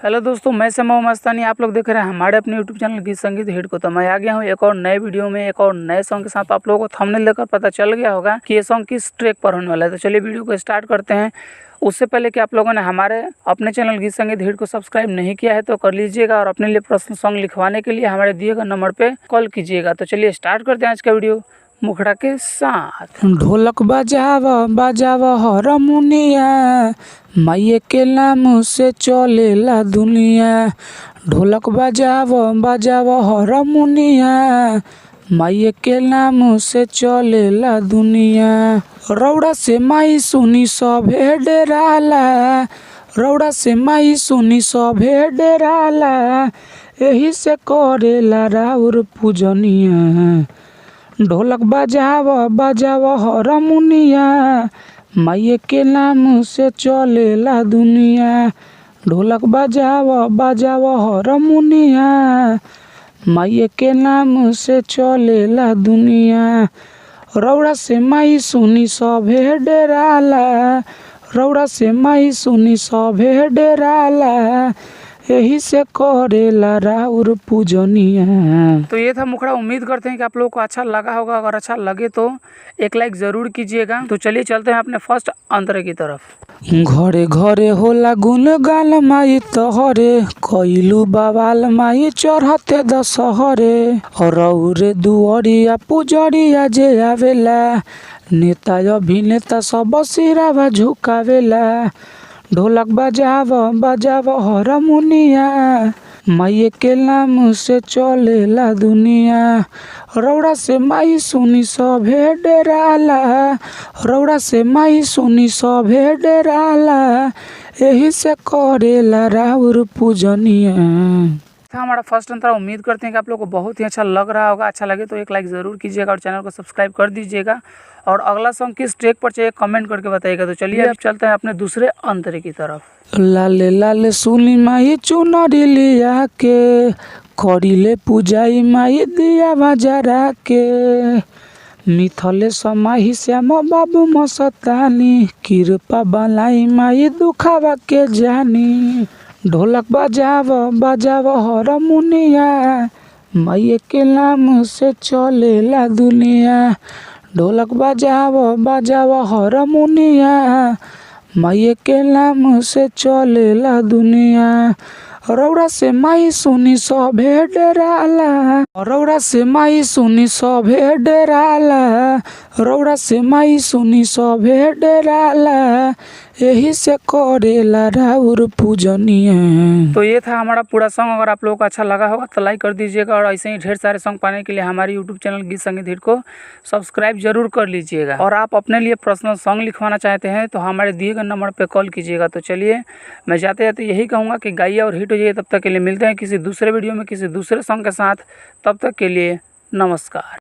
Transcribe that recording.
Hello दोस्तों, मैं समय मस्तानी। आप लोग देख रहे हैं हमारे अपने यूट्यूब चैनल गीत संगीत हिट को। तो मैं आ गया हूँ एक और नए वीडियो में, एक और नए सॉन्ग के साथ। आप लोगों को थंबनेल देखकर पता चल गया होगा कि ये सॉन्ग किस ट्रैक पर होने वाला है। तो चलिए वीडियो को स्टार्ट करते हैं। उससे पहले कि आप लोगों ने हमारे अपने चैनल गीत संगीत हिट को सब्सक्राइब नहीं किया है तो कर लीजिएगा, और अपने लिए पर्सनल सॉन्ग लिखवाने के लिए हमारे दिए गए नंबर पर कॉल कीजिएगा। तो चलिए स्टार्ट करते हैं आज का वीडियो मुखड़ा के साथ। ढोलक बजाव बजाव हरमुनिया, माये के नाम से चलेला दुनिया। ढोलक बजाव बजाव हरमुनिया, माये के नाम से चलेला दुनिया। रौड़ा से माई सुनी सभे डेराला, रौड़ा से माई सुनी सभे डेराला, एही से करेला राउर पूजनिया। ढोलक बजाव बजाव हरमुनिया, माये के नाम से चलेला दुनिया। ढोलक बजाव बजाव हरमुनिया, माये के नाम से चलेला दुनिया। रौड़ा से माई सुनी सभे डेराला, रौड़ा से माई सुनी सभे डेराला, यही से करेला राउर पूजनिया। तो ये था मुखड़ा। उम्मीद करते हैं कि आप लोगों को अच्छा लगा होगा। अगर अच्छा लगे तो एक लाइक जरूर कीजिएगा। तो चलिए चलते हैं अपने फर्स्ट अंतरे की तरफ। घरे घरे होला गुणगान माई तोहरे, कइलू बवाल माई चढ़ते दशहरे। रौरे दुअरिया पुजरिया जे आवेला, नेता अभिनेता सब सिरावा झुकावेला। ढोलक बजाव बजाव हरमुनिया, माये के नाम से चलेला दुनिया। रौड़ा से माई सुनी सभे डेराला, रौड़ा से माई सुनी सभे डेराला, यही से करेला राउर पूजनिया। था हमारा फर्स्ट अंतरा। उम्मीद करते हैं कि आप लोगों को बहुत ही अच्छा लग रहा होगा। अच्छा लगे तो एक लाइक ज़रूर कीजिएगा और चैनल को सब्सक्राइब कर दीजिएगा। और अगला सॉन्ग किस ट्रैक पर चाहिए कमेंट करके बताइएगा। तो चलिए अब चलते हैं अपने दूसरे अंतरे की तरफ। लाले लाले सुनी माई चुनरी लिया के, करिले पूजाई माई दिया बजरा के। मिथले समाही श्याम बाबू मस्तानी, कृपा बनाई माई दुखावा के जानी। ढोलक बजाव बजाव हरमुनिया, माये के नाम से चलेला दुनिया। ढोलक बजाव बजाव हरमुनिया, माये के नाम से चलेला दुनिया। रौड़ा से माई सुनी सभे डेराला, रौड़ा से माई सुनी सभे डेराला, रौड़ा से माई सुनी सभे डेराला, यही से करेला राउर पूजनिया। तो ये था हमारा पूरा सॉन्ग। अगर आप लोगों को अच्छा लगा होगा तो लाइक कर दीजिएगा, और ऐसे ही ढेर सारे सॉन्ग पाने के लिए हमारे यूट्यूब चैनल गीत संगीत हिट को सब्सक्राइब जरूर कर लीजिएगा। और आप अपने लिए पर्सनल सॉन्ग लिखवाना चाहते हैं तो हमारे दिए गए नंबर पर कॉल कीजिएगा। तो चलिए मैं जाते जाते यही कहूँगा कि गाइए और हिट हो जाइए। तब तक के लिए मिलते हैं किसी दूसरे वीडियो में किसी दूसरे सॉन्ग के साथ। तब तक के लिए नमस्कार।